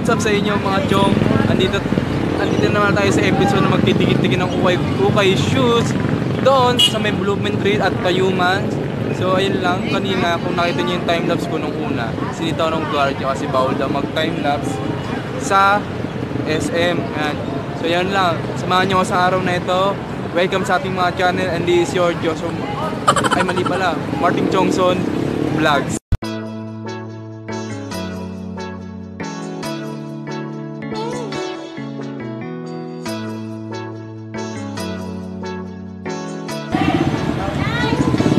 what's up sa inyo mga chong? Andito naman tayo sa episode na magtitikit-tikit ng ukay shoes doon sa may Blooming Tree at Tayuman. So ayun lang, kanina kung nakita niyo yung timelapse ko nung una, sinitaw ng guardia kasi bawal daw mag-timelapse sa SM. Ayan. So yan lang, samahan niyo sa araw na ito. Welcome sa ating mga channel, and this is your Joshua, ay mali pala, Martin Chongson Vlogs.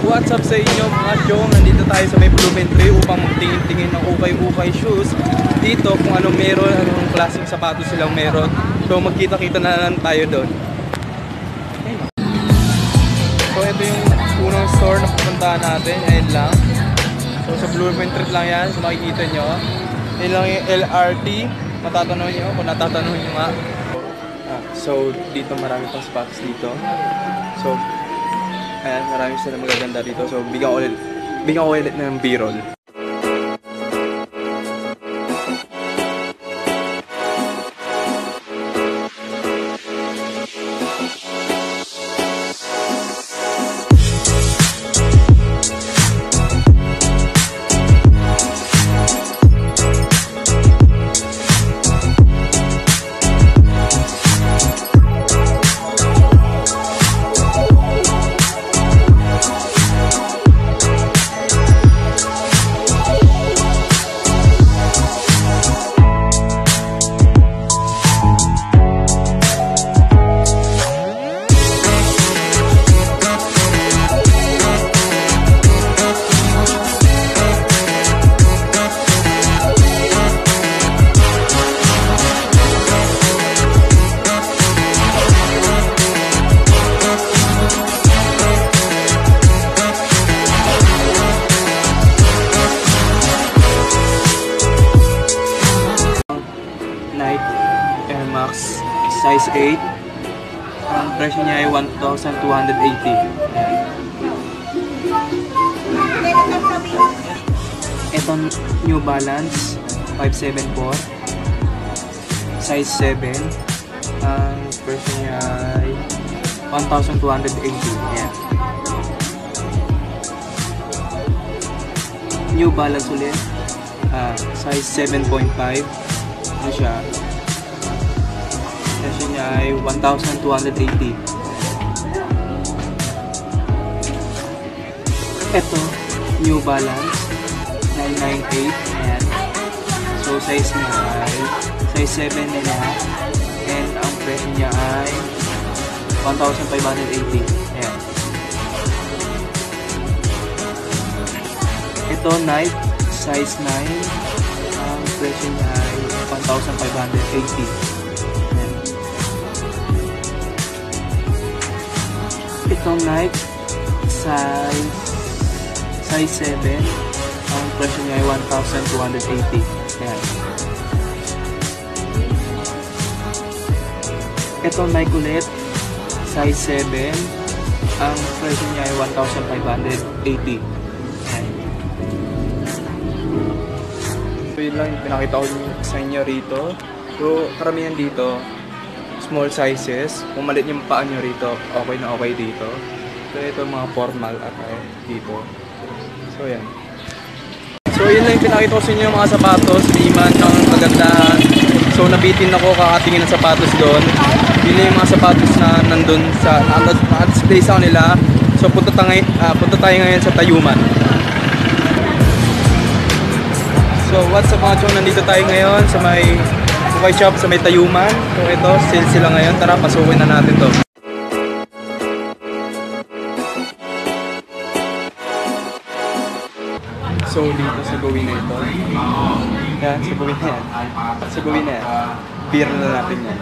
What's up sa inyo mga chong? Nandito tayo sa may Blooming Tree upang magtingin-tingin ng ukay-ukay shoes dito kung anong meron, anong klaseng sapatos silang meron. So magkita-kita na lang tayo doon. So ito yung unang store na pupuntahan natin. Ayun lang. So sa Blooming Tree lang yan. So makikita nyo. Ayun lang yung LRT. Matatanong nyo kung natatanong nyo nga. So dito marami pang sapatos dito. So ayan, marami sila magaganda dito. So, bigyan ko ulit ng B-roll. Nike Air Max size 8. Ang presyo niya ay 1,280. Ito New Balance 574 size 7. Ang presyo niya ay 1,280. Ayan. New Balance ulit, size 7.5. Ano siya? Presyo niya ay 1,280. Ito, New Balance 998. Ayan. So size niya ay size 7.5. And ang presyo niya ay 1,580. Ayan. Ito, Nike size 9. Ang presyo niya ay 1,580. Itong Nike size 7, ang presyo niya ay 1,280. Ayan. Itong Nike ulit size 7, ang presyo niya ay 1,580. So yun lang yung pinakita ko sa inyo rito. So karamihan dito small sizes. Kung maliit yung paa nyo rito, okay na okay dito. So ito mga formal attire dito. So yan. So yun lang yung pinakita ko sa inyo mga sapatos. Liman ng kagandahan. So nabitin ako kakatingin ng sapatos doon. Yun lang yung mga sapatos na nandun sa naka-display sa kanila. So punta tayo ngayon sa Tayuman. So what's up mga chong, nandito tayo ngayon sa may ukay shop sa may Tayuman. So ito, sale sila ngayon. Tara, pasukin na natin to. So dito sa gawin na ito. Yan, sa gawin na yan. Sa gawin na yan. Beer na natin yan.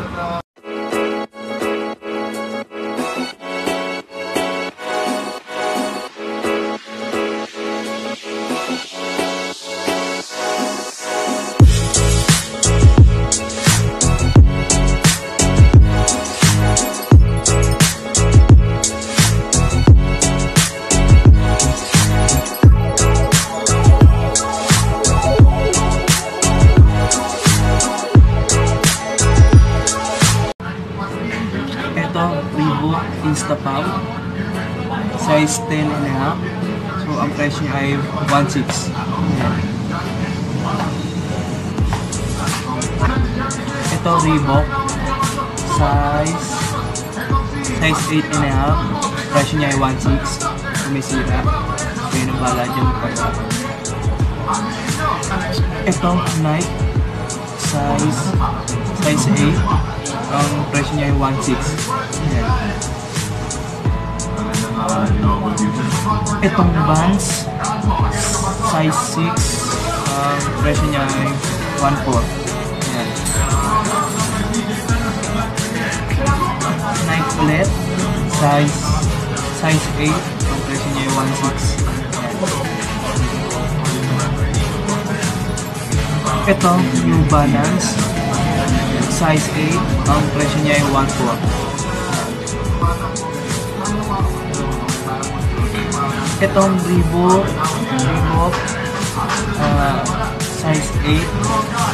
Ito, Reebok Instapump. Size 10 and a half. So, ang price niya ay 1.6. Ayan. Ito, Reebok. Size 8 and a half. Price niya ay 1.6. Sumisira. Kaya nang bala dyan magpasa. Ito, Nike. Size 8. Ang price niya ay 1.6. Ayan. Itong Vans. Size 6. Ang price niya ay 1.4. Ayan. Nike ulit. Size 8. Ang presyo niya ay 1.6. Ito, New Balance. Size 8. Ang presyo niya ay 1.4. Itong Reebok. Size 8.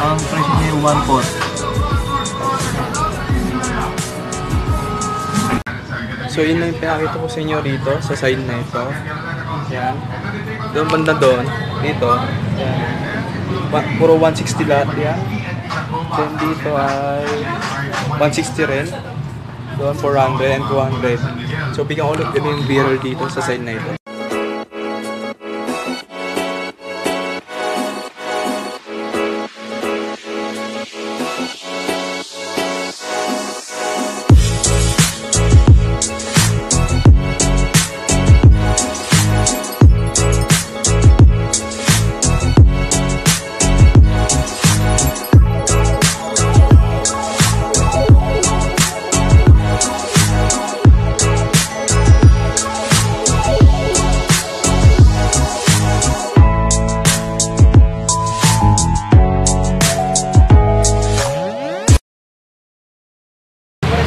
Ang presyo niya ay 1.4. So yun lang yung pinakita ko sa inyo rito sa side na ito. Yan. Doon banda doon. Dito. Yan. Puro 160 lahat yan. Then dito ay 160 rin. Doon 400 and 200. So bigyan ko ulit yung viral dito sa side na ito.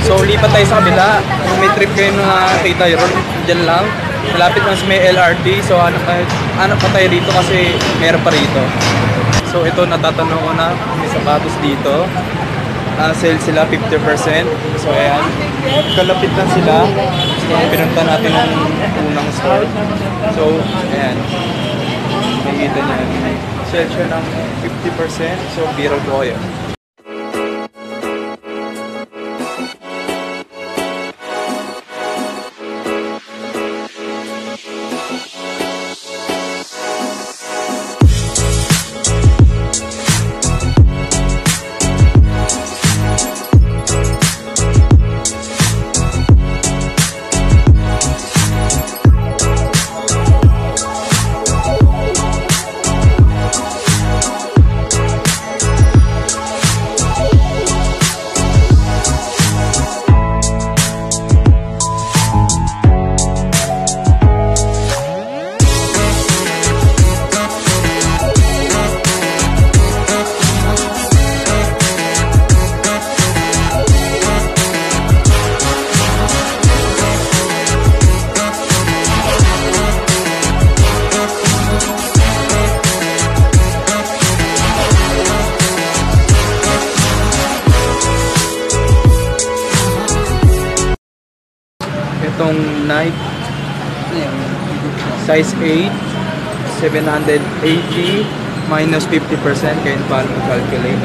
So, lipat tayo sa kabila. Kung may trip kayo na nakita yun, dyan lang. Malapit lang sa may LRT. So, hanap pa tayo dito kasi meron pa rito. So, ito natatanong ko na may sapatos dito. Sale sila 50%. So, ayan. Kalapit lang sila. So, pinunta natin ng unang store. So, ayan. Nakikita nyo. Sale siya ng 50%. So, viral ko kayo. Itong Nike size 8, 780 minus 50%, kaya paano calculate.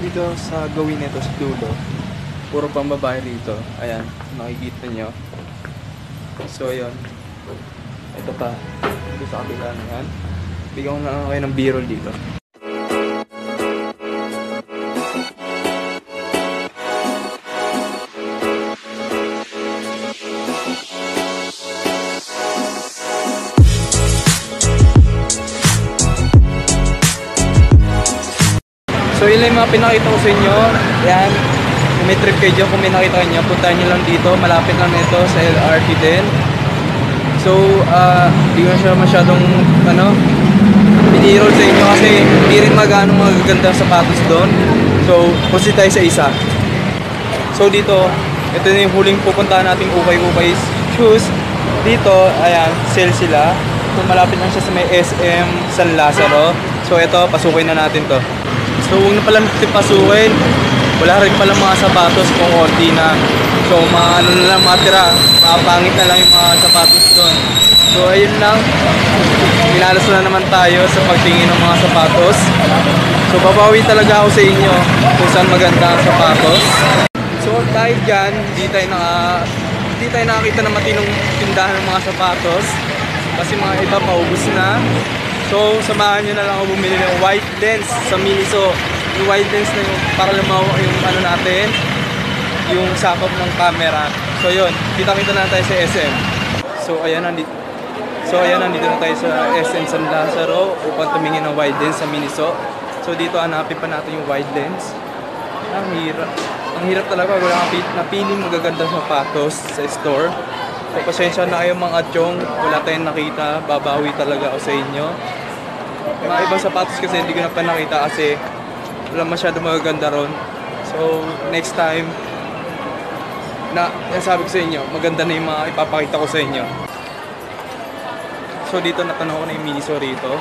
Dito sa gawin nito sa dulo, puro pang babae rito. Ayan, makikita nyo. So ayun, ito pa dito sa kabila na yan. Bigyan ko na kayo ng b-roll dito. So yun lang yung mga pinakita ko sa inyo. Yan, kung may trip kayo dyan, kung may nakita nyo, puntahan nyo lang dito. Malapit lang nito sa LRT din. So, di ko na siya masyadong pinirol sa inyo kasi hindi rin magaganda sapatos doon. So, proceed tayo sa isa. So dito, ito na yung huling pupuntahan nating ukay-ukay shoes. Dito, ayan, sale sila. So malapit lang siya sa may SM San Lazaro. So ito, pasukin na natin to. So huwag na pala natin pasukin. wala rin pala mga sapatos kung konti na. So mga ano na lang matira, makapangit na lang yung mga sapatos doon. So ayun lang, pinalas na naman tayo sa pagtingin ng mga sapatos. So babawi talaga ako sa inyo kung saan maganda ang sapatos. So dahil dyan, hindi tayo nakakita ng matinong tindahan ng mga sapatos kasi mga iba paubos na. So samahan nyo na lang ako bumili ng white lens sa Miniso. Yung white lens na yung para lumawa yung ano natin, yung sakop ng camera. So yun, kita-kita na tayo sa SM. So ayan, nandito na tayo sa SM San Lazaro upang tumingin ng wide lens sa Miniso. So dito hanapin pa natin yung wide lens. Ang hirap talaga, wala kang napiling magaganda sapatos sa store. So pasensya na kayo mga chong, wala tayong nakita, babawi talaga ako sa inyo. Mga ibang sapatos kasi hindi ko na pa nakita kasi wala masyado magaganda ron. So next time, sabi ko sa inyo, maganda na yung mga ipapakita ko sa inyo. So dito natanong ko na yung Miniso rito.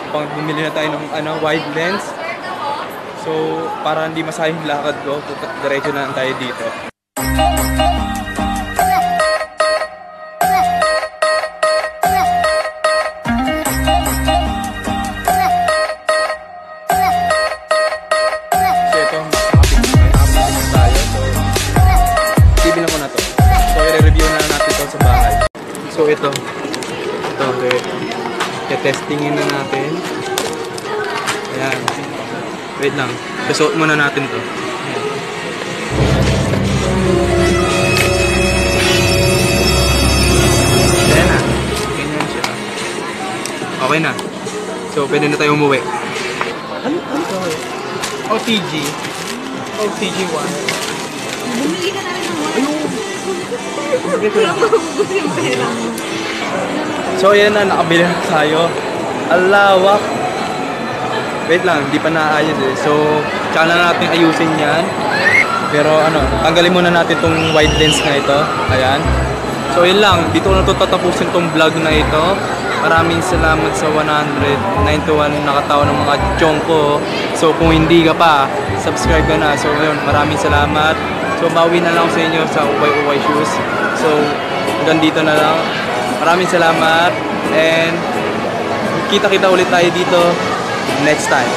Pang bumili na tayo ng wide lens. So para hindi masayang lakad ko, diretso na lang tayo dito. So ito, nakapit tayo. So bibilang ko na to. So i-review na natin to sa bahay. So ito, testingin na natin. Ayan. Wait lang. Susuot muna natin to. Ayan na. Ganyan siya. Okay na. So, pwede na tayo umuwi. Ano to? OTG. OTG 1. Bumili ka na rin ng Ayun. maubos yung pera mo. So, ayan na. Nakabili na tayo. Alawak. Wait lang, hindi pa naayos eh. So, tsaka na natin ayusin yan. Pero ano, tanggalin muna natin tong wide lens na ito. Ayan. So, yun lang. Dito ko na ito tatapusin tong vlog na ito. Maraming salamat sa 191 nakatawa ng mga chong ko. So, kung hindi ka pa, subscribe ka na. So, yun, maraming salamat. So, bawi na lang sa inyo sa Uway Shoes. So, hanggang dito na lang. Maraming salamat. And, kita-kita ulit tayo dito next time.